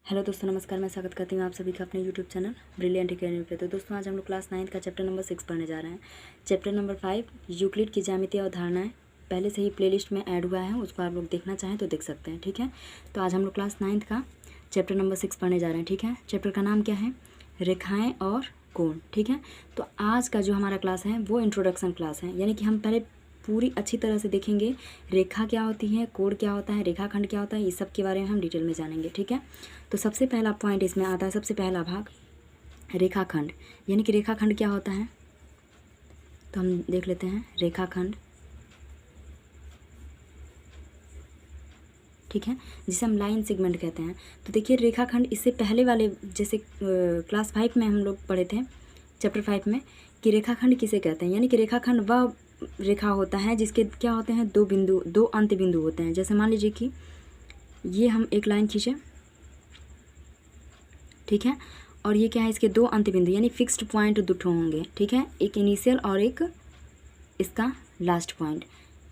Hello दोस्तों, नमस्कार। मैं स्वागत करती हूँ आप सभी का अपने यूट्यूब चैनल ब्रिलियंट एकेडमी पे। तो दोस्तों, आज हम लोग क्लास 9 का चैप्टर नंबर 6 पढ़ने जा रहे हैं। चैप्टर नंबर 5 यूक्लिड की ज्यामितीय अवधारणाएं पहले से ही प्लेलिस्ट में ऐड हुआ है, उसको आप लोग देखना चाहें तो देख सकते हैं। ठीक है, तो आज हम लोग क्लास 9 का चैप्टर नंबर 6 पढ़ने जा रहे हैं। ठीक है, चैप्टर का नाम क्या है? रेखाएँ और कोण। ठीक है, तो आज का जो हमारा क्लास है वो इंट्रोडक्शन क्लास है, यानी कि हम पहले पूरी अच्छी तरह से देखेंगे रेखा क्या होती है, कोण क्या होता है, रेखाखंड क्या होता है, इस सब के बारे में हम डिटेल में जानेंगे। ठीक है, तो सबसे पहला पॉइंट इसमें आता है, सबसे पहला भाग रेखाखंड, यानी कि रेखाखंड क्या होता है। तो हम देख लेते हैं रेखाखंड। ठीक है, जिसे हम लाइन सेगमेंट कहते हैं। तो देखिए, रेखाखंड इससे पहले वाले जैसे क्लास 5 में हम लोग पढ़े थे, चैप्टर 5 में, कि रेखाखंड किसे कहते हैं। यानी कि रेखाखंड वह रेखा होता है जिसके क्या होते हैं, दो अंत बिंदु होते हैं। जैसे मान लीजिए कि ये हम एक लाइन खींचे, ठीक है, और ये क्या है, इसके दो अंत बिंदु यानी फिक्स्ड पॉइंट दो ठो होंगे। ठीक है, एक इनिशियल और एक इसका लास्ट पॉइंट,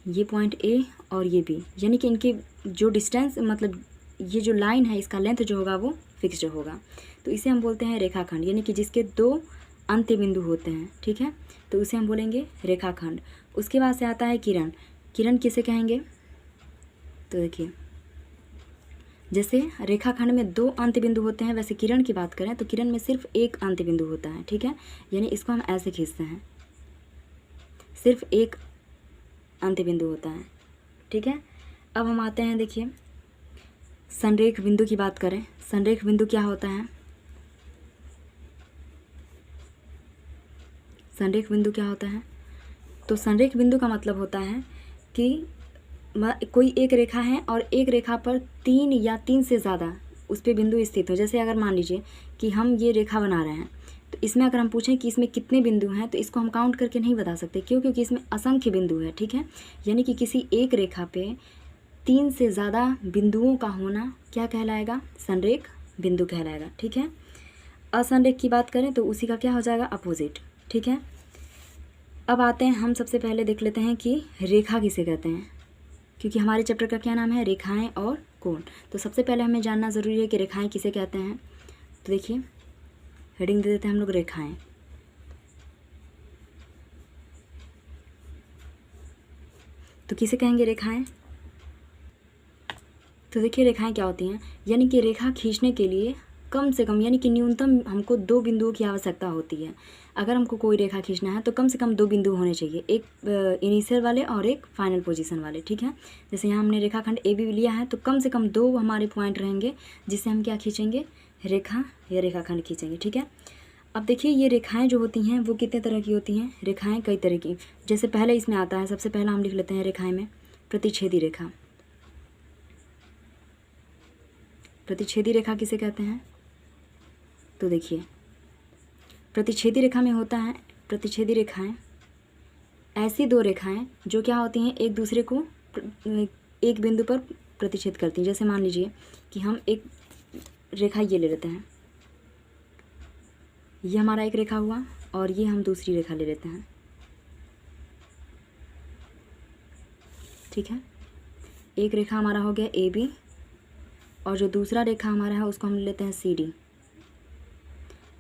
ये पॉइंट ए और ये बी, यानी कि इनके जो डिस्टेंस, मतलब ये जो लाइन है इसका लेंथ जो होगा वो फिक्स्ड होगा। तो इसे हम बोलते हैं रेखाखंड, यानी कि जिसके दो अंत बिंदु होते हैं। ठीक है, तो उसे हम बोलेंगे रेखाखंड। उसके बाद से आता है किरण। किरण किसे कहेंगे? तो देखिए, जैसे रेखाखंड में दो अंत बिंदु होते हैं, वैसे किरण की बात करें तो किरण में सिर्फ एक अंत बिंदु होता है। ठीक है, यानी इसको हम ऐसे खींचते हैं, सिर्फ एक अंत बिंदु होता है। ठीक है, अब हम आते हैं, देखिए संरेख बिंदु की बात करें। संरेख बिंदु क्या होता है? संरेख बिंदु क्या होता है? तो संरेख बिंदु का मतलब होता है कि कोई एक रेखा है और एक रेखा पर तीन या तीन से ज़्यादा उस पर बिंदु स्थित हो। जैसे अगर मान लीजिए कि हम ये रेखा बना रहे हैं, तो इसमें अगर हम पूछें कि इसमें कितने बिंदु हैं, तो इसको हम काउंट करके नहीं बता सकते। क्यों? क्योंकि इसमें असंख्य बिंदु है। ठीक है, यानी कि किसी एक रेखा पे तीन से ज़्यादा बिंदुओं का होना क्या कहलाएगा? संरेख बिंदु कहलाएगा। ठीक है, असंरेख की बात करें तो उसी का क्या हो जाएगा? अपोजिट। ठीक है, अब आते हैं, हम सबसे पहले देख लेते हैं कि रेखा किसे कहते हैं, क्योंकि हमारे चैप्टर का क्या नाम है? रेखाएं और कोण। तो सबसे पहले हमें जानना ज़रूरी है कि रेखाएं किसे कहते हैं। तो देखिए, हेडिंग दे देते हैं हम लोग रेखाएं। तो किसे कहेंगे रेखाएं? तो देखिए, रेखाएं क्या होती हैं, यानी कि रेखा खींचने के लिए कम से कम, यानी कि न्यूनतम हमको दो बिंदुओं की आवश्यकता होती है। अगर हमको कोई रेखा खींचना है तो कम से कम दो बिंदु होने चाहिए, एक इनिशियल वाले और एक फाइनल पोजीशन वाले। ठीक है, जैसे यहाँ हमने रेखाखंड ए बी लिया है, तो कम से कम दो हमारे पॉइंट रहेंगे जिससे हम क्या खींचेंगे? रेखा या रेखाखंड खींचेंगे। ठीक है, अब देखिए, ये रेखाएं जो होती हैं वो कितने तरह की होती हैं? रेखाएं कई तरह की। जैसे पहले इसमें आता है, सबसे पहला हम लिख लेते हैं रेखाएं में प्रतिच्छेदी रेखा। प्रतिच्छेदी रेखा किसे कहते हैं? तो देखिए, प्रतिच्छेदी रेखा में होता है, प्रतिच्छेदी रेखाएं ऐसी दो रेखाएं जो क्या होती हैं, एक दूसरे को एक बिंदु पर प्रतिच्छेद करती हैं। जैसे मान लीजिए कि हम एक रेखा ये ले लेते हैं, ये हमारा एक रेखा हुआ, और ये हम दूसरी रेखा ले लेते हैं। ठीक है, एक रेखा हमारा हो गया ए बी, और जो दूसरा रेखा हमारा है उसको हम ले लेते हैं सी डी।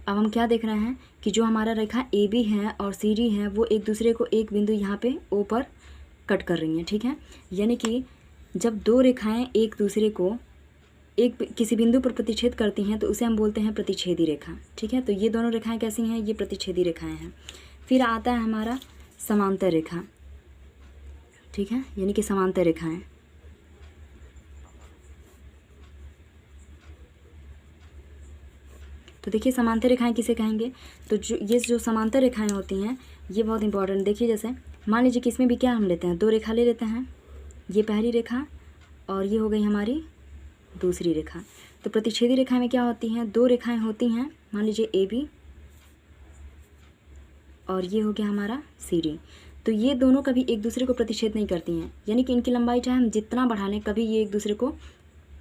अब हम क्या देख रहे हैं कि जो हमारा रेखा ए बी है और सी डी है वो एक दूसरे को एक बिंदु यहाँ पे ओ पर कट कर रही हैं। ठीक है, यानी कि जब दो रेखाएं एक दूसरे को एक किसी बिंदु पर प्रतिच्छेद करती हैं तो उसे हम बोलते हैं प्रतिच्छेदी रेखा। ठीक है, तो ये दोनों रेखाएं कैसी हैं? ये प्रतिच्छेदी रेखाएं हैं। फिर आता है हमारा समांतर रेखा। ठीक है, यानी कि समांतर रेखाएं। तो देखिए, समांतर रेखाएं किसे कहेंगे? तो ये जो समांतर रेखाएं होती हैं ये बहुत इंपॉर्टेंट। देखिए, जैसे मान लीजिए कि इसमें भी क्या हम लेते हैं, दो रेखा ले लेते हैं, ये पहली रेखा और ये हो गई हमारी दूसरी रेखा। तो प्रतिच्छेदी रेखा में क्या होती हैं? दो रेखाएं होती हैं, मान लीजिए ए बी, और ये हो गया हमारा सी डी। तो ये दोनों कभी एक दूसरे को प्रतिच्छेद नहीं करती हैं, यानी कि इनकी लंबाई चाहे हम जितना बढ़ा लें कभी ये एक दूसरे को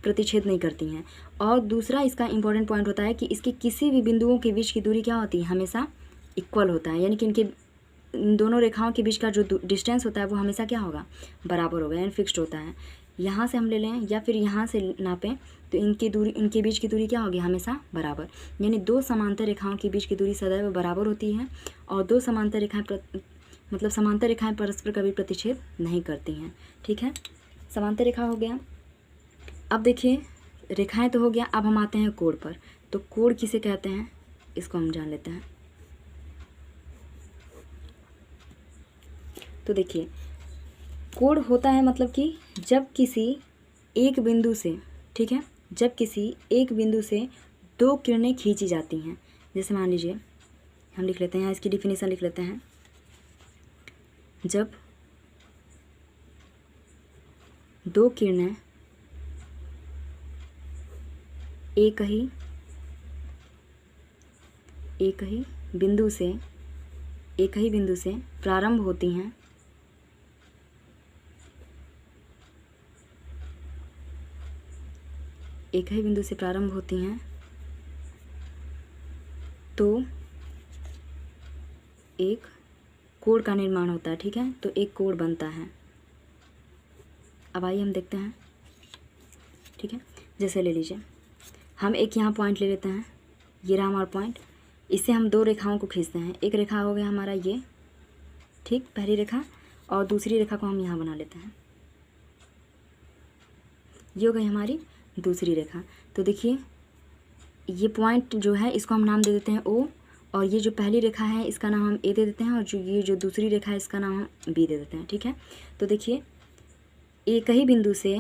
प्रतिच्छेद नहीं करती हैं। और दूसरा इसका इंपॉर्टेंट पॉइंट होता है कि इसके किसी भी बिंदुओं के बीच की दूरी क्या होती है? हमेशा इक्वल होता है, यानी कि इनके दोनों रेखाओं के बीच का जो डिस्टेंस होता है वो हमेशा क्या होगा? बराबर होगा, यानी फिक्स्ड होता है। यहाँ से हम ले लें या फिर यहाँ से नापें तो इनके बीच की दूरी क्या होगी, हमेशा बराबर। यानी दो समांतर रेखाओं के बीच की दूरी सदैव बराबर होती है और दो समांतर रेखाएं मतलब समांतर रेखाएं परस्पर कभी प्रतिच्छेद नहीं करती हैं। ठीक है, समांतर रेखा हो गया। अब देखिए रेखाएं तो हो गया, अब हम आते हैं कोण पर। तो कोण किसे कहते हैं इसको हम जान लेते हैं। तो देखिए कोण होता है मतलब कि जब किसी एक बिंदु से, ठीक है, जब किसी एक बिंदु से दो किरणें खींची जाती हैं। जैसे मान लीजिए हम लिख लेते हैं, इसकी डिफिनीशन लिख लेते हैं। जब दो किरणें एक ही बिंदु से प्रारंभ होती हैं, एक ही बिंदु से प्रारंभ होती हैं तो एक कोण का निर्माण होता है। ठीक है, तो एक कोण बनता है। अब आइए हम देखते हैं। ठीक है, जैसे ले लीजिए हम एक यहाँ पॉइंट ले लेते हैं, ये रहा हमारा पॉइंट। इससे हम दो रेखाओं को खींचते हैं। एक रेखा हो गया हमारा ये, ठीक, पहली रेखा, और दूसरी रेखा को हम यहाँ बना लेते हैं। ये हो गई हमारी दूसरी रेखा। तो देखिए ये पॉइंट जो है इसको हम नाम दे देते हैं O, और ये जो पहली रेखा है इसका नाम हम A दे देते हैं, और जो दूसरी रेखा है इसका नाम हम B दे देते हैं। ठीक है, तो देखिए एक ही बिंदु से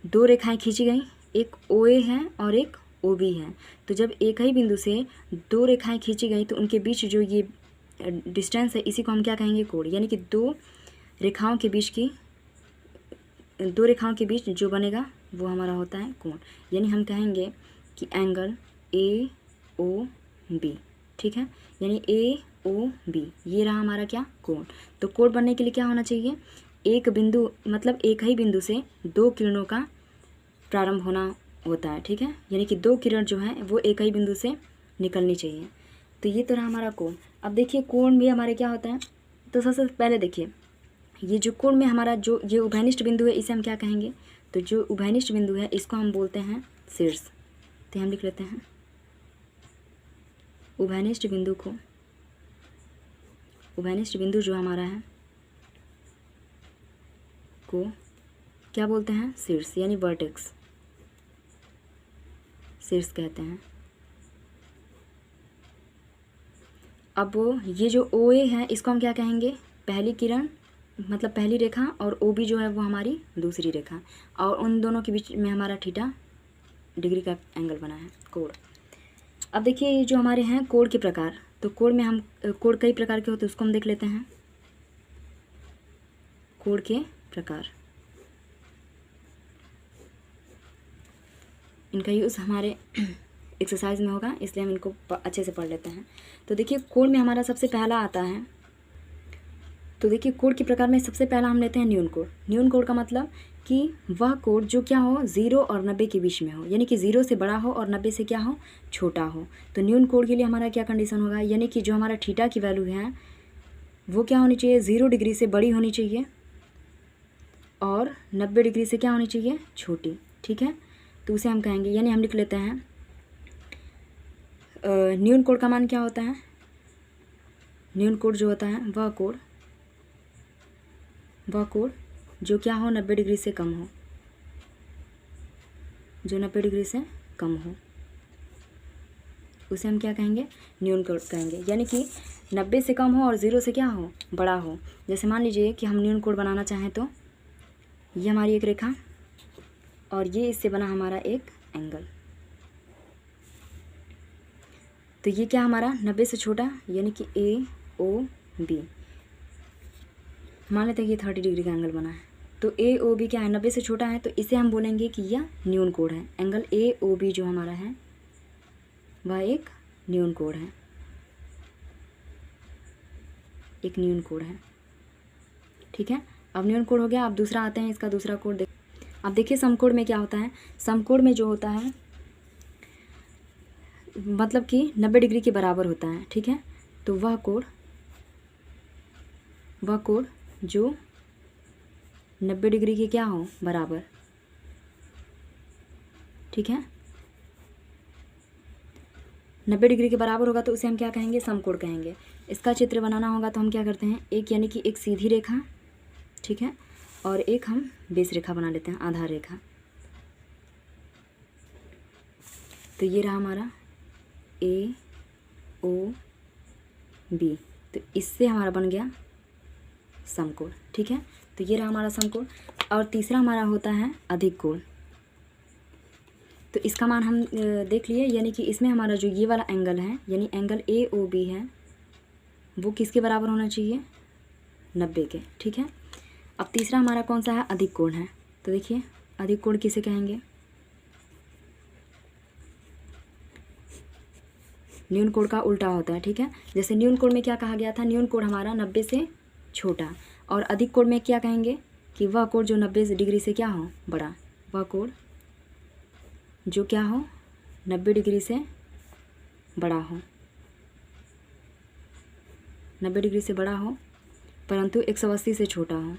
दो रेखाएं खींची गई, एक OA है और एक OB है। तो जब एक ही बिंदु से दो रेखाएं खींची गई तो उनके बीच जो ये डिस्टेंस है इसी को हम क्या कहेंगे, कोण। यानी कि दो रेखाओं के बीच जो बनेगा वो हमारा होता है कोण। यानी हम कहेंगे कि एंगल AOB। ठीक है, यानी AOB ये रहा हमारा क्या, कोण। तो कोण बनने के लिए क्या होना चाहिए, एक बिंदु मतलब एक ही बिंदु से दो किरणों का प्रारंभ होना होता है। ठीक है, यानी कि दो किरण जो है वो एक ही बिंदु से निकलनी चाहिए। तो ये तो रहा हमारा कोण। अब देखिए कोण भी हमारे क्या होता है। तो सबसे पहले देखिए ये जो कोण में हमारा जो ये उभयनिष्ठ बिंदु है इसे हम क्या कहेंगे, तो जो उभयनिष्ठ बिंदु है इसको हम बोलते हैं शीर्ष। तो हम लिख लेते हैं उभयनिष्ठ बिंदु जो हमारा है को क्या बोलते हैं, शीर्ष, यानी वर्टेक्स, शीर्ष कहते हैं। अब ये जो OA है इसको हम क्या कहेंगे, पहली किरण मतलब पहली रेखा, और OB जो है वो हमारी दूसरी रेखा, और उन दोनों के बीच में हमारा थीटा डिग्री का एंगल बना है, कोण। अब देखिए ये जो हमारे हैं कोण के प्रकार, तो कोण में हम कोण कई प्रकार के होते हैं उसको हम देख लेते हैं। कोण के प्रकार, इनका यूज़ हमारे एक्सरसाइज में होगा इसलिए हम इनको अच्छे से पढ़ लेते हैं। तो देखिए कोण में हमारा सबसे पहला आता है, तो देखिए कोण के प्रकार में सबसे पहला हम लेते हैं न्यून कोण। न्यून कोण का मतलब कि वह कोण जो क्या हो, 0 और 90 के बीच में हो, यानी कि 0 से बड़ा हो और 90 से क्या हो, छोटा हो। तो न्यून कोण के लिए हमारा क्या कंडीशन होगा, यानी कि जो हमारा थीटा की वैल्यू है वो क्या होनी चाहिए, 0 डिग्री से बड़ी होनी चाहिए और 90 डिग्री से क्या होनी चाहिए, छोटी। ठीक है, तो उसे हम कहेंगे, यानी हम लिख लेते हैं न्यून कोण का मान क्या होता है, न्यून कोण जो होता है वह कोण जो क्या हो, 90 डिग्री से कम हो, जो 90 डिग्री से कम हो, उसे हम क्या कहेंगे, न्यून कोण कहेंगे। यानी कि 90 से कम हो और 0 से क्या हो, बड़ा हो। जैसे मान लीजिए कि हम न्यून कोण बनाना चाहें तो ये हमारी एक रेखा और ये इससे बना हमारा एक एंगल। तो ये क्या हमारा 90 से छोटा, यानी कि AOB, मान लेते हैं कि 30 डिग्री का एंगल बना है। तो AOB क्या है, 90 से छोटा है, तो इसे हम बोलेंगे कि यह न्यून कोण है। एंगल AOB जो हमारा है वह एक न्यून कोण है, एक न्यून कोण है। ठीक है, अब न्यून कोण हो गया। अब दूसरा आते हैं, इसका दूसरा कोण देख। अब देखिए समकोण में क्या होता है, समकोण में जो होता है मतलब कि 90 डिग्री के बराबर होता है। ठीक है, तो वह कोण जो 90 डिग्री के क्या हो, बराबर, ठीक है। 90 डिग्री के बराबर होगा तो उसे हम क्या कहेंगे, समकोण कहेंगे। इसका चित्र बनाना होगा तो हम क्या करते हैं, एक यानी कि एक सीधी रेखा, ठीक है, और एक हम बेस रेखा बना लेते हैं, आधार रेखा। तो ये रहा हमारा ए ओ बी, तो इससे हमारा बन गया समकोण, ठीक है। तो ये रहा हमारा समकोण। और तीसरा हमारा होता है अधिक कोण। तो इसका मान हम देख लिए, यानी कि इसमें हमारा जो ये वाला एंगल है, यानी एंगल ए ओ बी है, वो किसके बराबर होना चाहिए, 90 के, ठीक है। अब तीसरा हमारा कौन सा है, अधिक कोण है। तो देखिए अधिक कोण किसे कहेंगे, न्यून कोण का उल्टा होता है, ठीक है। जैसे न्यून कोण में क्या कहा गया था, न्यून कोण हमारा 90 से छोटा, और अधिक कोण में क्या कहेंगे कि वह कोण जो 90 डिग्री से क्या हो, बड़ा, वह कोण जो क्या हो, 90 डिग्री से बड़ा हो, 90 डिग्री से बड़ा हो, परंतु 180 से छोटा हो,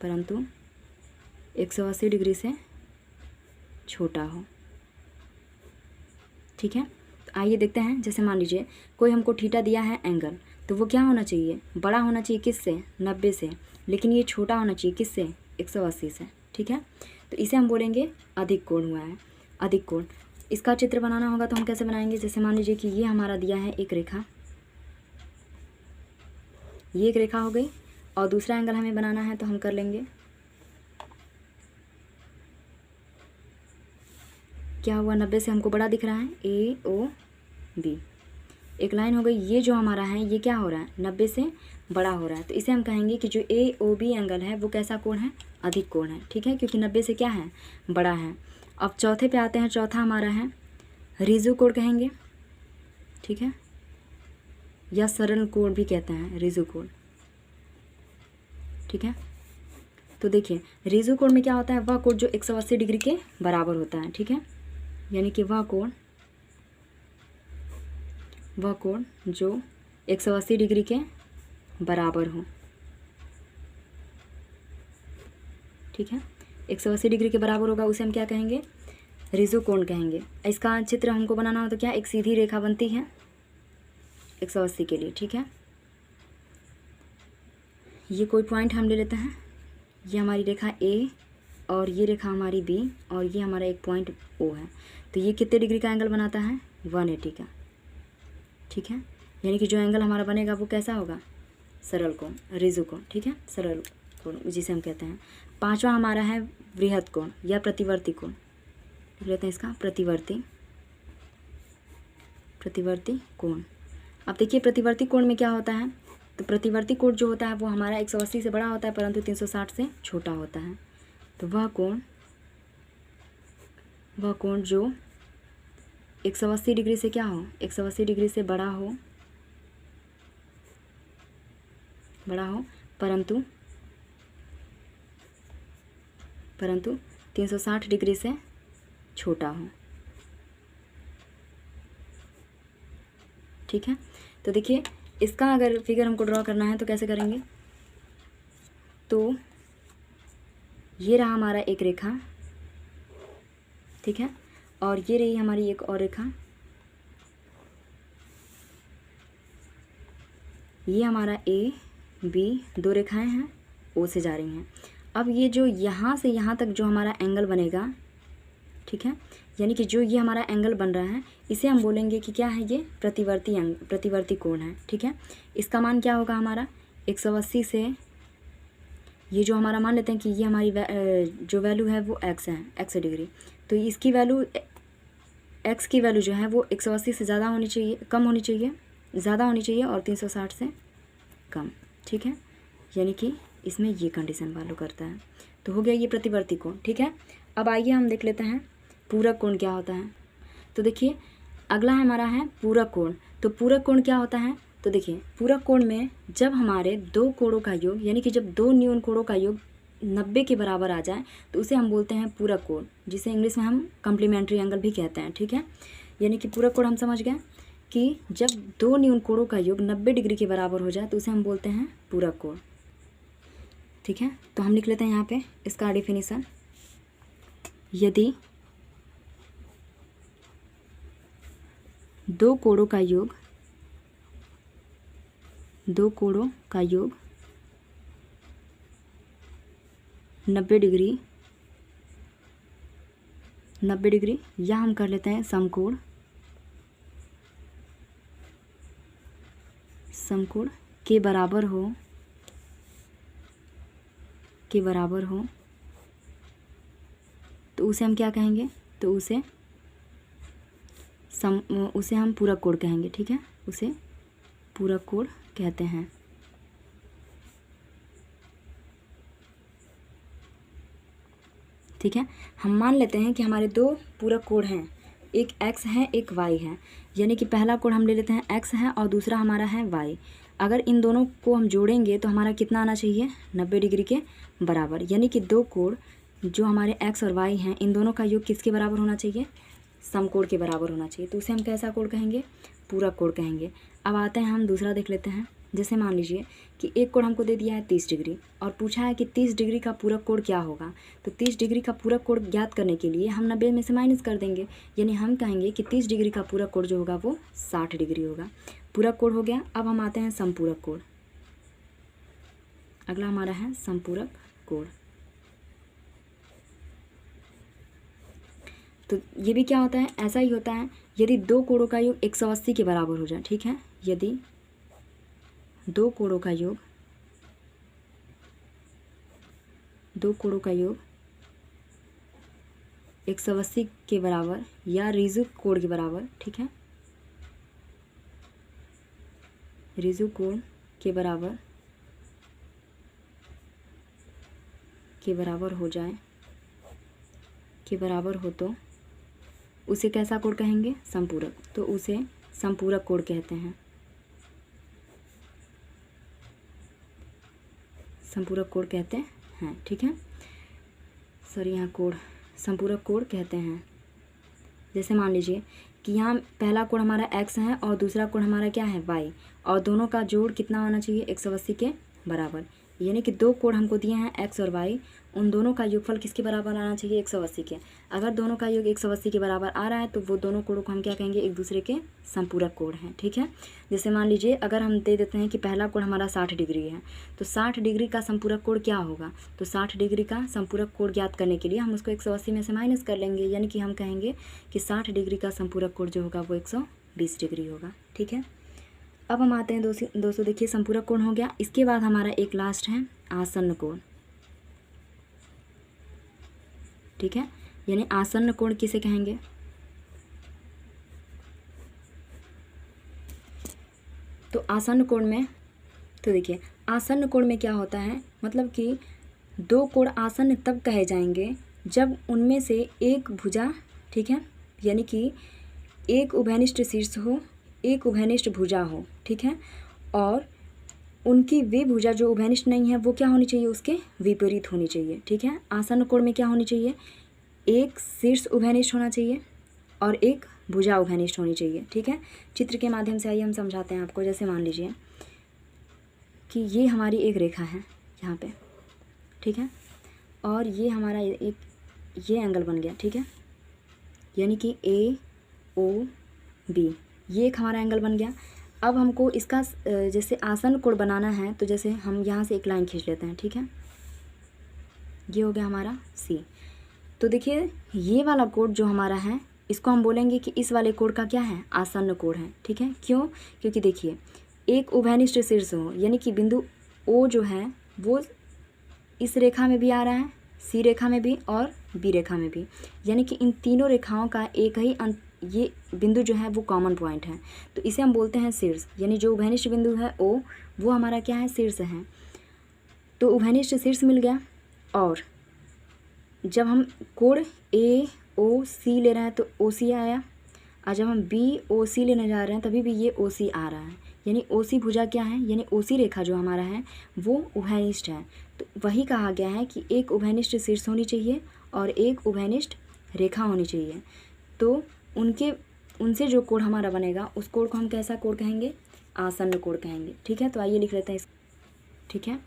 परंतु 180 डिग्री से छोटा हो, ठीक है। तो आइए देखते हैं, जैसे मान लीजिए कोई हमको थीटा दिया है एंगल, तो वो क्या होना चाहिए, बड़ा होना चाहिए किससे, 90 से, लेकिन ये छोटा होना चाहिए किससे, 180 से, ठीक है। तो इसे हम बोलेंगे अधिक कोण हुआ है, अधिक कोण। इसका चित्र बनाना होगा तो हम कैसे बनाएंगे, जैसे मान लीजिए कि ये हमारा दिया है एक रेखा, ये एक रेखा हो गई, और दूसरा एंगल हमें बनाना है तो हम कर लेंगे, क्या हुआ, 90 से हमको बड़ा दिख रहा है, ए ओ बी, एक लाइन हो गई। ये जो हमारा है ये क्या हो रहा है, 90 से बड़ा हो रहा है, तो इसे हम कहेंगे कि जो ए ओ बी एंगल है वो कैसा कोण है, अधिक कोण है, ठीक है, क्योंकि 90 से क्या है, बड़ा है। अब चौथे पे आते हैं, चौथा हमारा है रिजु कोण कहेंगे, ठीक है, या सरल कोण भी कहते हैं, रिजु कोण, ठीक है। तो देखिए रिजु कोण में क्या होता है, वह कोण जो 180 डिग्री के बराबर होता है, ठीक है, यानी कि वह कोण जो 180 डिग्री के बराबर हो, ठीक है, 180 डिग्री के बराबर होगा, उसे हम क्या कहेंगे, रिजु कोण कहेंगे। इसका चित्र हमको बनाना हो तो क्या, एक सीधी रेखा बनती है 180 के लिए, ठीक है। ये कोई पॉइंट हम ले लेते हैं, ये हमारी रेखा ए और ये रेखा हमारी बी और ये हमारा एक पॉइंट ओ है, तो ये कितने डिग्री का एंगल बनाता है, 180 का, ठीक है। यानी कि जो एंगल हमारा बनेगा वो कैसा होगा, सरल कोण, रिजु कोण, ठीक है, सरल कोण जिसे हम कहते हैं। पांचवा हमारा है वृहद कोण या प्रतिवर्ती कोण, लिख लेते हैं इसका, प्रतिवर्ती कोण। अब देखिए प्रतिवर्ती कोण में क्या होता है, तो प्रतिवर्ती कोण जो होता है वो हमारा 180 से बड़ा होता है परंतु 360 से छोटा होता है। तो वह कोण जो 180 डिग्री से क्या हो, 180 डिग्री से बड़ा हो परंतु 360 डिग्री से छोटा हो, ठीक है। तो देखिए इसका अगर फिगर हमको ड्रॉ करना है तो कैसे करेंगे, तो ये रहा हमारा एक रेखा, ठीक है, और ये रही हमारी एक और रेखा, ये हमारा ए बी, दो रेखाएं हैं ओ से जा रही हैं। अब ये जो यहाँ से यहाँ तक जो हमारा एंगल बनेगा, ठीक है, यानी कि जो ये हमारा एंगल बन रहा है इसे हम बोलेंगे कि क्या है, ये प्रतिवर्ती कोण है, ठीक है। इसका मान क्या होगा हमारा, 180 से ये जो हमारा मान लेते हैं कि ये हमारी जो वैल्यू है वो x है, x डिग्री, तो इसकी वैल्यू x की वैल्यू जो है वो 180 से ज़्यादा होनी चाहिए, कम होनी चाहिए, ज़्यादा होनी चाहिए, और 360 से कम, ठीक है। यानी कि इसमें ये कंडीशन फॉलो करता है। तो हो गया ये प्रतिवर्ती कोण, ठीक है। अब आइए हम देख लेते हैं पूरक कोण क्या होता है। तो देखिए अगला हमारा है पूरक कोण। तो पूरक कोण क्या होता है, तो देखिए पूरक कोण में जब हमारे दो कोणों का योग, यानी कि जब दो न्यून कोणों का योग 90 के बराबर आ जाए तो उसे हम बोलते हैं पूरक कोण, जिसे इंग्लिश में हम कम्प्लीमेंट्री एंगल भी कहते हैं, ठीक है। यानी कि पूरक कोण हम समझ गए कि जब दो न्यून कोणों का योग 90 डिग्री के बराबर हो जाए तो उसे हम बोलते हैं पूरक कोण, ठीक है। तो हम लिख लेते हैं यहाँ पे इसका डेफिनेशन, यदि दो कोणों का योग, दो कोणों का योग 90 डिग्री, 90 डिग्री, या हम कर लेते हैं समकोण, समकोण के बराबर हो, के बराबर हो, तो उसे हम क्या कहेंगे, तो उसे हम पूरक कोण कहेंगे। ठीक है, उसे पूरक कोण कहते हैं। ठीक है, हम मान लेते हैं कि हमारे दो पूरक कोण हैं, एक x है एक y है, यानी कि पहला कोण हम ले लेते हैं x है और दूसरा हमारा है y। अगर इन दोनों को हम जोड़ेंगे तो हमारा कितना आना चाहिए, 90 डिग्री के बराबर, यानी कि दो कोण जो हमारे x और y हैं इन दोनों का योग किसके बराबर होना चाहिए, समकोण के बराबर होना चाहिए। तो उसे हम कैसा कोण कहेंगे, पूरक कोण कहेंगे। अब आते हैं हम दूसरा देख लेते हैं। जैसे मान लीजिए कि एक कोण हमको दे दिया है 30 डिग्री और पूछा है कि 30 डिग्री का पूरक कोण क्या होगा। तो 30 डिग्री का पूरक कोण ज्ञात करने के लिए हम 90 में से माइनस कर देंगे, यानी हम कहेंगे कि 30 डिग्री का पूरक कोण जो होगा वो 60 डिग्री होगा। पूरक कोण हो गया। अब हम आते हैं समपूरक कोण। अगला हमारा है समपूरक कोण। तो ये भी क्या होता है, ऐसा ही होता है यदि दो कोणों का योग 180 के बराबर हो जाए। ठीक है, यदि दो कोणों का योग, दो कोणों का योग 180 के बराबर या रिजु कोण के बराबर, ठीक है, रिजु कोण के बराबर हो जाए, के बराबर हो तो उसे कैसा कोण कहेंगे, समपूरक। तो उसे समपूरक कोण कहते हैं, समपूरक कोण कहते हैं। ठीक है, सॉरी यहाँ कोण, समपूरक कोण कहते हैं। जैसे मान लीजिए कि यहाँ पहला कोण हमारा x है और दूसरा कोण हमारा क्या है, y, और दोनों का जोड़ कितना होना चाहिए, 180 के बराबर। यानी कि दो कोण हमको दिए हैं x और y, उन दोनों का योगफल किसके बराबर आना चाहिए, 180 के। अगर दोनों का योग 180 के बराबर आ रहा है तो वो दोनों कोणों को हम क्या कहेंगे, एक दूसरे के समपूरक कोण हैं। ठीक है, जैसे मान लीजिए अगर हम दे देते हैं कि पहला कोण हमारा 60 डिग्री है, तो 60 डिग्री का समपूरक कोण क्या होगा, तो 60 डिग्री का समपूरक कोण ज्ञात करने के लिए हम उसको 180 में से माइनस कर लेंगे, यानी कि हम कहेंगे कि 60 डिग्री का समपूरक कोण जो होगा वो 120 डिग्री होगा। ठीक है, अब हम आते हैं दोस्तों देखिए समपूरक कोण हो गया। इसके बाद हमारा एक लास्ट है आसन्न कोण। ठीक है, यानी आसन्न कोण किसे कहेंगे, तो आसन्न कोण में, तो देखिए आसन्न कोण में क्या होता है, मतलब कि दो कोण आसन्न तब कहे जाएंगे जब उनमें से एक भुजा, ठीक है, यानी कि एक उभयनिष्ठ शीर्ष हो, एक उभयनिष्ठ भुजा हो। ठीक है, और उनकी वे भुजा जो उभयनिष्ठ नहीं है वो क्या होनी चाहिए, उसके विपरीत होनी चाहिए। ठीक है, आसन्न कोण में क्या होनी चाहिए, एक शीर्ष उभयनिष्ठ होना चाहिए और एक भुजा उभयनिष्ठ होनी चाहिए। ठीक है, चित्र के माध्यम से आइए हम समझाते हैं आपको। जैसे मान लीजिए कि ये हमारी एक रेखा है यहाँ पे, ठीक है, और ये हमारा एक ये एंगल बन गया। ठीक है, यानी कि AOB ये एक हमारा एंगल बन गया। अब हमको इसका जैसे आसन्न कोण बनाना है, तो जैसे हम यहाँ से एक लाइन खींच लेते हैं। ठीक है, ये हो गया हमारा C। तो देखिए ये वाला कोण जो हमारा है इसको हम बोलेंगे कि इस वाले कोण का क्या है, आसन्न कोण है। ठीक है, क्यों, क्योंकि देखिए एक उभयनिष्ठ शीर्ष हो, यानी कि बिंदु O जो है वो इस रेखा में भी आ रहा है, C रेखा में भी और B रेखा में भी, यानी कि इन तीनों रेखाओं का एक ही ये बिंदु जो है वो कॉमन पॉइंट है, तो इसे हम बोलते हैं शीर्ष। यानी जो उभयनिष्ठ बिंदु है O वो हमारा क्या है, शीर्ष है। तो उभयनिष्ठ शीर्ष मिल गया। और जब हम कोण AOC ले रहे हैं तो OC आया, और जब हम BOC लेने जा रहे हैं तभी भी ये OC आ रहा है, यानी OC भुजा क्या है, यानी OC रेखा जो हमारा है वो उभयनिष्ठ है। तो वही कहा गया है कि एक उभयनिष्ठ शीर्ष होनी चाहिए और एक उभयनिष्ठ रेखा होनी चाहिए। तो उनसे जो कोण हमारा बनेगा उस कोण को हम कैसा कोण कहेंगे, आसन्न कोण कहेंगे। ठीक है, तो आइए लिख लेते हैं इस। ठीक है,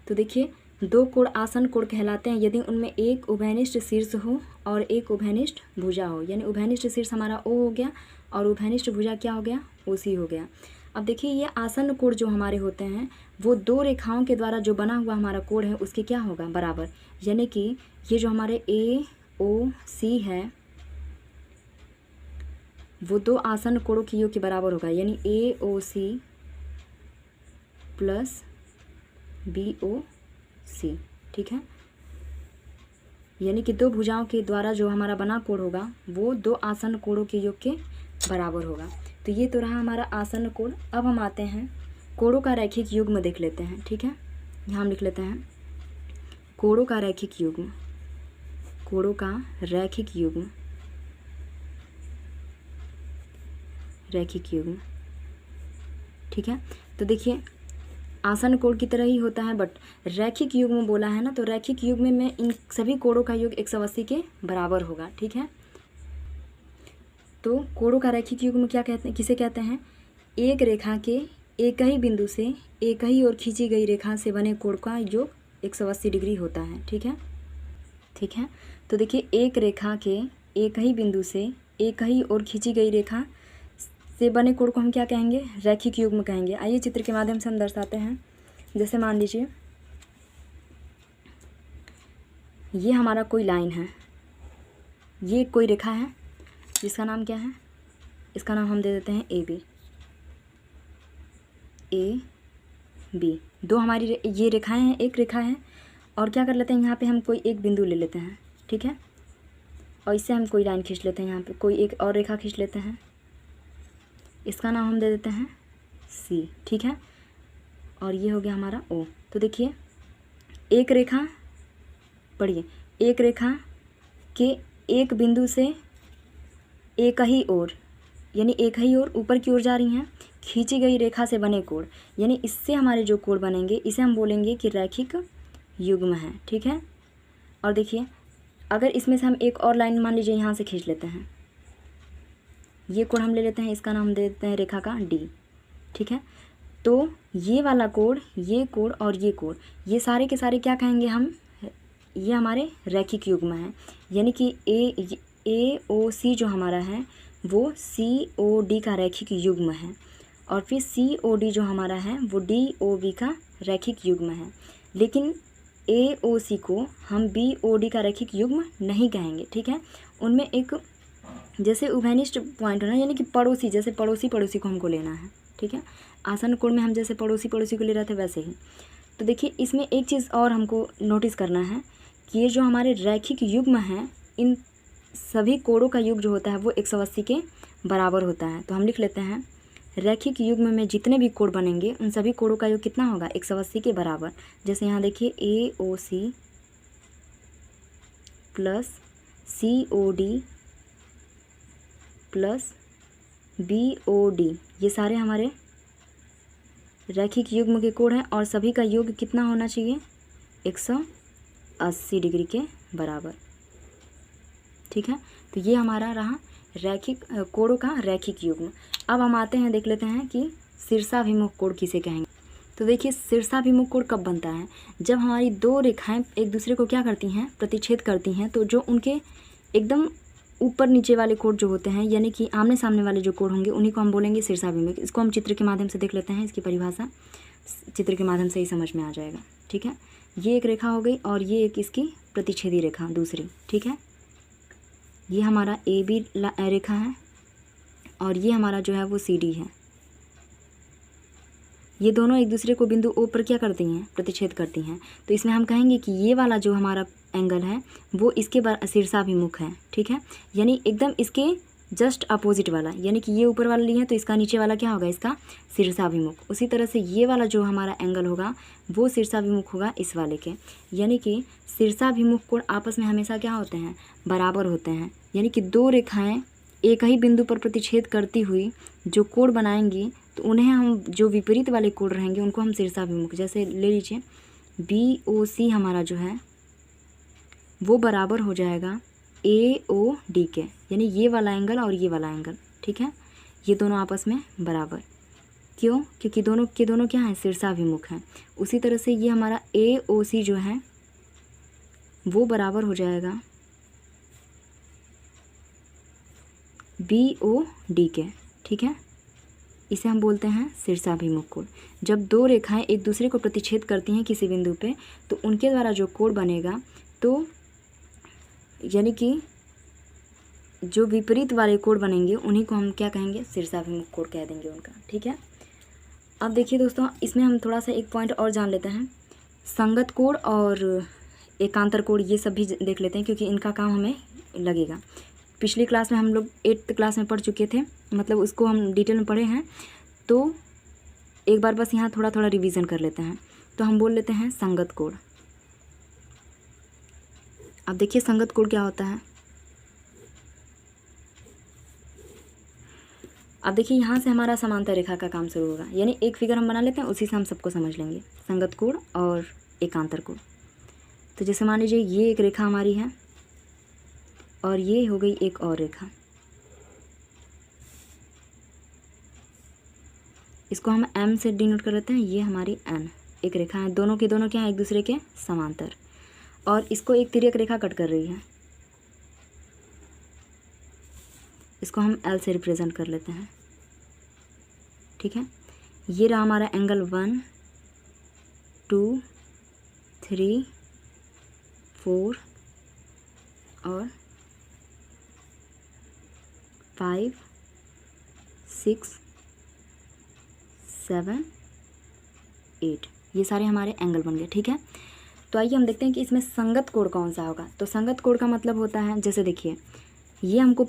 तो देखिए दो कोण आसन्न कोण कहलाते हैं यदि उनमें एक उभयनिष्ठ शीर्ष हो और एक उभयनिष्ठ भुजा हो। यानी उभयनिष्ठ शीर्ष हमारा O हो गया और उभयनिष्ठ भुजा क्या हो गया, OC हो गया। अब देखिए ये आसन्न कोण जो हमारे होते हैं वो दो रेखाओं के द्वारा जो बना हुआ हमारा कोण है उसके क्या होगा, बराबर। यानी कि ये जो हमारे AOC है वो दो आसन्न कोणों के योग के बराबर होगा, यानी AOC प्लस BOC, ठीक है। यानी कि दो भुजाओं के द्वारा जो हमारा बना कोण होगा वो दो आसन्न कोणों के योग के बराबर होगा। तो ये तो रहा हमारा आसन्न कोण। अब हम आते हैं कोणों का रैखिक युग्म देख लेते हैं, ठीक है। यहाँ हम लिख लेते हैं कोणों का रैखिक युग्म, कोणों का रैखिक युग्म, रैखिक युग्म, ठीक है। तो देखिए आसन्न कोण की तरह ही होता है, बट रैखिक युग्म बोला है ना, तो रैखिक युग्म में इन सभी कोणों का योग 180 के बराबर होगा, ठीक है। तो कोणों का रैखिक युग्म क्या कहते हैं, किसे कहते हैं, एक रेखा के एक ही बिंदु से एक ही ओर खींची गई रेखा से बने कोण का योग 180 डिग्री होता है, ठीक है, ठीक है। तो देखिए एक रेखा के एक ही बिंदु से एक ही ओर खींची गई रेखा से बने कोण को हम क्या कहेंगे, रैखिक युग्म कहेंगे। आइए चित्र के माध्यम से हम दर्शाते हैं। जैसे मान लीजिए ये हमारा कोई लाइन है, ये कोई रेखा है जिसका नाम क्या है, इसका नाम हम दे देते हैं AB, AB। दो हमारी ये रेखाएं हैं, एक रेखा है, और क्या कर लेते हैं यहाँ पे हम कोई एक बिंदु ले लेते हैं, ठीक है, और इससे हम कोई लाइन खींच लेते हैं, यहाँ पे कोई एक और रेखा खींच लेते हैं, इसका नाम हम दे देते हैं C, ठीक है, और ये हो गया हमारा O। तो देखिए एक रेखा, पढ़िए, एक रेखा के एक बिंदु से एक ही ओर, यानी एक ही ओर ऊपर की ओर जा रही हैं, खींची गई रेखा से बने कोण, यानी इससे हमारे जो कोण बनेंगे इसे हम बोलेंगे कि रैखिक युग्म है, ठीक है। और देखिए अगर इसमें से हम एक और लाइन मान लीजिए यहाँ से खींच लेते हैं, ये कोण हम ले लेते हैं, इसका नाम दे देते हैं रेखा का D, ठीक है। तो ये वाला कोण, ये कोण और ये कोण, ये सारे के सारे क्या कहेंगे हम, ये हमारे रैखिक युग्म हैं। यानी कि AOC जो हमारा है वो COD का रैखिक युग्म है, और फिर COD जो हमारा है वो DOB का रैखिक युग्म है। लेकिन AOC को हम BOD का रैखिक युग्म नहीं कहेंगे, ठीक है। उनमें एक जैसे उभयनिष्ठ पॉइंट होना, यानी कि पड़ोसी, जैसे पड़ोसी पड़ोसी को हमको लेना है, ठीक है। आसन्न कोण में हम जैसे पड़ोसी पड़ोसी को ले रहे थे वैसे ही। तो देखिए इसमें एक चीज़ और हमको नोटिस करना है कि ये जो हमारे रैखिक युग्म हैं इन सभी कोणों का योग जो होता है वो 180 के बराबर होता है। तो हम लिख लेते हैं रैखिक युग्म में जितने भी कोण बनेंगे उन सभी कोणों का योग कितना होगा, 180 के बराबर। जैसे यहाँ देखिए AOC plus COD plus BOD, ये सारे हमारे रैखिक युग्म के कोण हैं, और सभी का योग कितना होना चाहिए, 180 डिग्री के बराबर, ठीक है। तो ये हमारा रहा रैखिक कोणों का रैखिक युग्म। अब हम आते हैं, देख लेते हैं कि शीर्षाभिमुख कोण किसे कहेंगे। तो देखिए शीर्षाभिमुख कोण कब बनता है, जब हमारी दो रेखाएं एक दूसरे को क्या करती हैं, प्रतिच्छेद करती हैं। तो जो उनके एकदम ऊपर नीचे वाले कोण जो होते हैं, यानी कि आमने सामने वाले जो कोण होंगे उन्हीं को हम बोलेंगे शीर्षाभिमुख। इसको हम चित्र के माध्यम से देख लेते हैं, इसकी परिभाषा चित्र के माध्यम से ही समझ में आ जाएगा, ठीक है। ये एक रेखा हो गई और ये एक इसकी प्रतिच्छेदी रेखा दूसरी, ठीक है। ये हमारा AB रेखा है और ये हमारा जो है वो CD है। ये दोनों एक दूसरे को बिंदु O पर क्या करती हैं, प्रतिच्छेद करती हैं। तो इसमें हम कहेंगे कि ये वाला जो हमारा एंगल है वो इसके शीर्षाभिमुख है, ठीक है। यानी एकदम इसके जस्ट अपोजिट वाला, यानी कि ये ऊपर वाला लिए हैं तो इसका नीचे वाला क्या होगा, इसका शीर्षाभिमुख। उसी तरह से ये वाला जो हमारा एंगल होगा वो शीर्षाभिमुख होगा इस वाले के। यानी कि शीर्षाभिमुख कोण आपस में हमेशा क्या होते हैं, बराबर होते हैं। यानी कि दो रेखाएं एक ही बिंदु पर प्रतिच्छेद करती हुई जो कोण बनाएंगी तो उन्हें हम जो विपरीत वाले कोण रहेंगे उनको हम शीर्षाभिमुख, जैसे ले लीजिए BOC हमारा जो है वो बराबर हो जाएगा AOD के, यानी ये वाला एंगल और ये वाला एंगल, ठीक है। ये दोनों आपस में बराबर, क्यों, क्योंकि दोनों के दोनों क्या हैं, शीर्षाभिमुख हैं। उसी तरह से ये हमारा AOC जो है वो बराबर हो जाएगा BOD के, ठीक है। इसे हम बोलते हैं शीर्षाभिमुख कोण। जब दो रेखाएं एक दूसरे को प्रतिच्छेद करती हैं किसी बिंदु पे, तो उनके द्वारा जो कोण बनेगा, तो यानी कि जो विपरीत वाले कोण बनेंगे उन्हीं को हम क्या कहेंगे, शीर्षाभिमुख कोण कह देंगे उनका, ठीक है। अब देखिए दोस्तों, इसमें हम थोड़ा सा एक पॉइंट और जान लेते हैं। संगत कोण और एकांतर कोण ये सब भी देख लेते हैं, क्योंकि इनका काम हमें लगेगा। पिछली क्लास में हम लोग 8th क्लास में पढ़ चुके थे, मतलब उसको हम डिटेल में पढ़े हैं, तो एक बार बस यहाँ थोड़ा थोड़ा रिवीजन कर लेते हैं। तो हम बोल लेते हैं संगत कोण। अब देखिए संगत कोण क्या होता है। अब देखिए यहाँ से हमारा समांतर रेखा का काम शुरू होगा, यानी एक फिगर हम बना लेते हैं, उसी से हम सबको समझ लेंगे, संगत कोण और एकांतर कोण। तो जैसे मान लीजिए ये एक रेखा हमारी है और ये हो गई एक और रेखा, इसको हम M से डिनोट कर लेते हैं। ये हमारी N एक रेखा है, दोनों के दोनों क्या है, एक दूसरे के समांतर, और इसको एक तिर्यक रेखा कट कर रही है, इसको हम L से रिप्रेजेंट कर लेते हैं, ठीक है। ये रहा हमारा एंगल 1 2 3 4 और 5 6 7 8, ये सारे हमारे एंगल बन गए, ठीक है। तो आइए हम देखते हैं कि इसमें संगत कोण कौन सा होगा। तो संगत कोण का मतलब होता है, जैसे देखिए ये हमको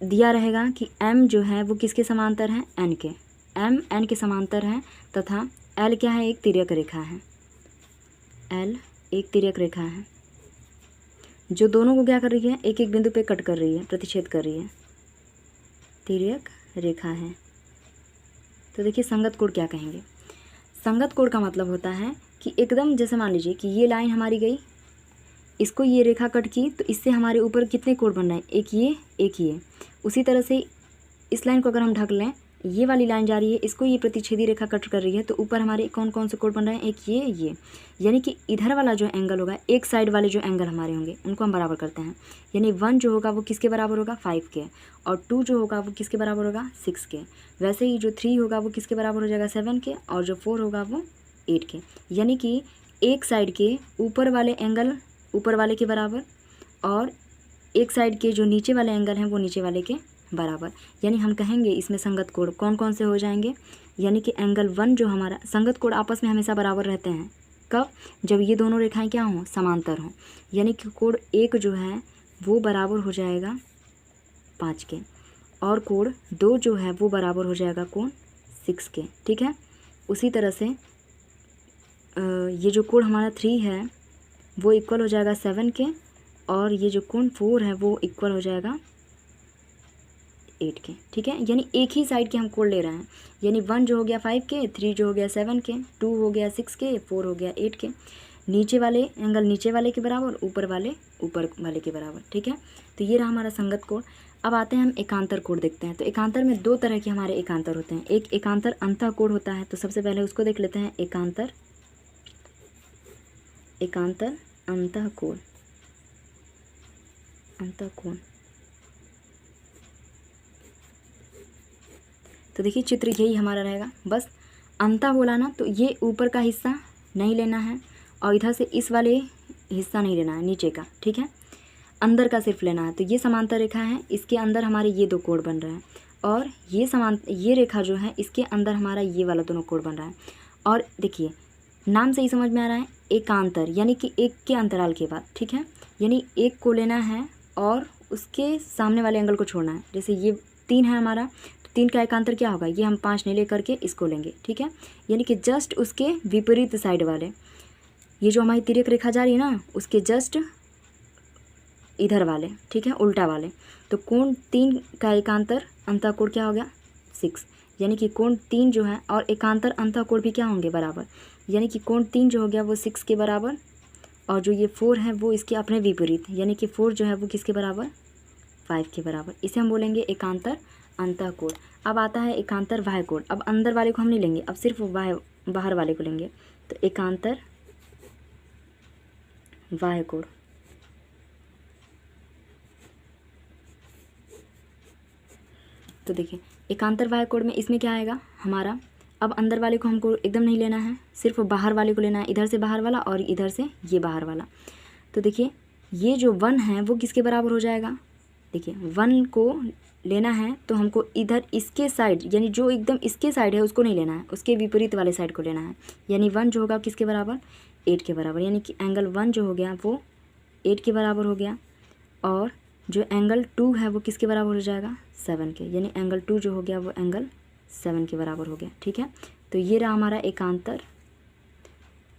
दिया रहेगा कि M जो है वो किसके समांतर है, N के, M N के समांतर है, तथा L क्या है, एक तिर्यक रेखा है, L एक तिर्यक रेखा है जो दोनों को क्या कर रही है, एक एक बिंदु पे कट कर रही है, प्रतिच्छेद कर रही है, तिर्यक रेखा है। तो देखिए संगत कोण क्या कहेंगे। संगत कोण का मतलब होता है कि एकदम, जैसे मान लीजिए कि ये लाइन हमारी गई, इसको ये रेखा कट की, तो इससे हमारे ऊपर कितने कोण बन रहे हैं, एक ये एक ये। उसी तरह से इस लाइन को अगर हम ढक लें, ये वाली लाइन जा रही है, इसको ये प्रतिच्छेदी रेखा कट कर रही है, तो ऊपर हमारे कौन कौन से कोण बन रहे हैं, एक ये। यानी कि इधर वाला जो एंगल होगा, एक साइड वाले जो एंगल हमारे होंगे उनको हम बराबर करते हैं। यानी 1 जो होगा वो किसके बराबर होगा, 5 के, और 2 जो होगा वो किसके बराबर होगा, 6 के। वैसे ही जो 3 होगा वो किसके बराबर हो जाएगा, 7 के, और जो 4 होगा वो 8 के। यानी कि एक साइड के ऊपर वाले एंगल ऊपर वाले के बराबर, और एक साइड के जो नीचे वाले एंगल हैं वो नीचे वाले के बराबर। यानी हम कहेंगे इसमें संगत कोण कौन कौन से हो जाएंगे, यानी कि एंगल 1 जो हमारा, संगत कोण आपस में हमेशा बराबर रहते हैं, कब, जब ये दोनों रेखाएं क्या हों, समांतर हों। यानी कि कोण 1 जो है वो बराबर हो जाएगा 5 के, और कोण 2 जो है वो बराबर हो जाएगा कोण 6 के, ठीक है। उसी तरह से ये जो कोण हमारा 3 है वो इक्वल हो जाएगा 7 के, और ये जो कोण 4 है वो इक्वल हो जाएगा 8 के, ठीक है। यानी एक ही साइड के हम कोण ले रहे हैं, यानी 1 जो हो गया 5 के, 3 जो हो गया 7 के, 2 हो गया 6 के, 4 हो गया 8 के। नीचे वाले एंगल नीचे वाले के बराबर, ऊपर वाले के बराबर, ठीक है। तो ये रहा हमारा संगत कोण। अब आते हैं हम एकांतर कोण देखते हैं। तो एकांतर में 2 तरह के हमारे एकांतर होते हैं। एक एकांतर अंतः कोण होता है, तो सबसे पहले उसको देख लेते हैं, एकांतर अंतः कोण, अंतः कोण। तो देखिए चित्र यही हमारा रहेगा, बस अंतः बोला ना, तो ये ऊपर का हिस्सा नहीं लेना है, और इधर से इस वाले हिस्सा नहीं लेना है नीचे का, ठीक है, अंदर का सिर्फ लेना है। तो ये समांतर रेखा है, इसके अंदर हमारे ये 2 कोण बन रहे हैं, और ये रेखा जो है इसके अंदर हमारा ये वाला दोनों कोण बन रहा है। और देखिए नाम से ही समझ में आ रहा है, एकांतर यानी कि एक के अंतराल के बाद, ठीक है। यानी एक को लेना है और उसके सामने वाले एंगल को छोड़ना है। जैसे ये 3 है हमारा, तो 3 का एकांतर क्या होगा, ये हम 5 नहीं ले करके इसको लेंगे, ठीक है। यानी कि जस्ट उसके विपरीत साइड वाले, ये जो हमारी तिर्यक रेखा जा रही है ना, उसके जस्ट इधर वाले, ठीक है, उल्टा वाले। तो कोण 3 का एकांतर अंतः कोण क्या हो गया, 6। यानी कि कोण 3 जो है और एकांतर अंतः कोण भी क्या होंगे, बराबर। यानी कि कोण 3 जो हो गया वो 6 के बराबर, और जो ये 4 है वो इसके अपने विपरीत, यानी कि 4 जो है वो किसके बराबर, 5 के बराबर। इसे हम बोलेंगे एकांतर अंतः कोण। अब आता है एकांतर बाह्य कोण। अब अंदर वाले को हम नहीं लेंगे, अब सिर्फ बाहर वाले को लेंगे। तो एकांतर बाह्य कोण, तो देखिए एकांतर बाह्य कोण में इसमें क्या आएगा हमारा, अब अंदर वाले को हमको एकदम नहीं लेना है, सिर्फ बाहर वाले को लेना है, इधर से बाहर वाला और इधर से ये बाहर वाला। तो देखिए ये जो 1 है वो किसके बराबर हो जाएगा, देखिए 1 को लेना है तो हमको इधर इसके साइड यानी जो एकदम इसके साइड है उसको नहीं लेना है, उसके विपरीत वाले साइड को लेना है। यानी 1 जो होगा किसके बराबर, 8 के बराबर, यानी कि एंगल 1 जो हो गया वो 8 के बराबर हो गया, और जो एंगल 2 है वो किसके बराबर हो जाएगा, 7 के, यानी एंगल 2 जो हो गया वो एंगल 7 के बराबर हो गया। ठीक है, तो ये रहा हमारा एकांतर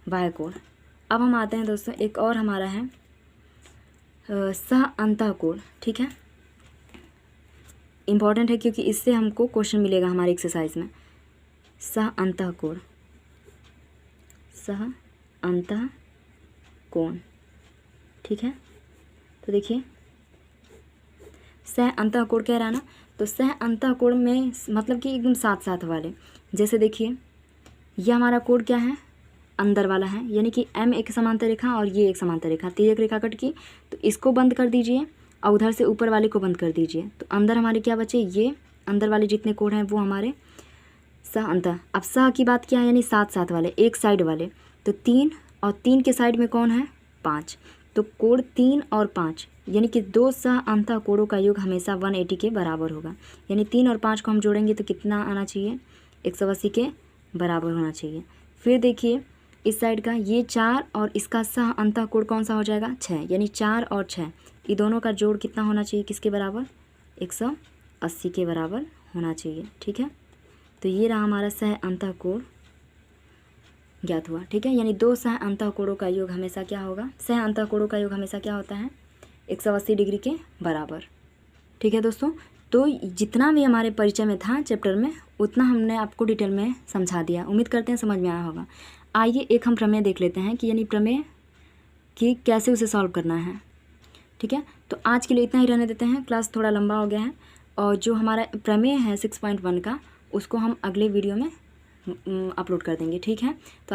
बाह्य कोण। अब हम आते हैं दोस्तों, एक और हमारा है सह अंतःकोण। ठीक है, इम्पॉर्टेंट है क्योंकि इससे हमको क्वेश्चन मिलेगा हमारे एक्सरसाइज में। सह अंतःकोण, सह अंतःकोण। ठीक है, तो देखिए सह अंतःकोण कह रहा है ना, तो सह अंतःकोण में मतलब कि एकदम साथ साथ वाले, जैसे देखिए ये हमारा कोण क्या है, अंदर वाला है, यानी कि M एक समांतर रेखा और ये एक समांतर रेखा, तो एक रेखा कट की, तो इसको बंद कर दीजिए और उधर से ऊपर वाले को बंद कर दीजिए, तो अंदर हमारे क्या बचे, ये अंदर वाले जितने कोण हैं वो हमारे सह अंतः। अब सह की बात क्या है, यानी साथ साथ वाले, एक साइड वाले, तो 3 और 3 के साइड में कौन है, 5, तो कोण 3 और 5 यानी कि 2 सह अंतः कोणों का योग हमेशा 180 के बराबर होगा। यानी 3 और 5 को हम जोड़ेंगे तो कितना आना चाहिए, 180 के बराबर होना चाहिए। फिर देखिए इस साइड का ये 4 और इसका सह अंतः कोण कौन सा हो जाएगा, 6, यानी 4 और 6 ये दोनों का जोड़ कितना होना चाहिए, किसके बराबर, 180 के बराबर होना चाहिए। ठीक है, तो ये रहा हमारा सह अंतः कोण ज्ञात हुआ। ठीक है, यानी 2 सह अंतः कोणों का योग हमेशा क्या होगा, सह अंतः कोणों का योग हमेशा क्या होता है, 180 डिग्री के बराबर। ठीक है दोस्तों, तो जितना भी हमारे परिचय में था चैप्टर में उतना हमने आपको डिटेल में समझा दिया, उम्मीद करते हैं समझ में आया होगा। आइए एक हम प्रमेय देख लेते हैं कि यानी प्रमेय कि कैसे उसे सॉल्व करना है। ठीक है, तो आज के लिए इतना ही रहने देते हैं, क्लास थोड़ा लंबा हो गया है, और जो हमारा प्रमेय है 6.1 का उसको हम अगले वीडियो में अपलोड कर देंगे। ठीक है, तो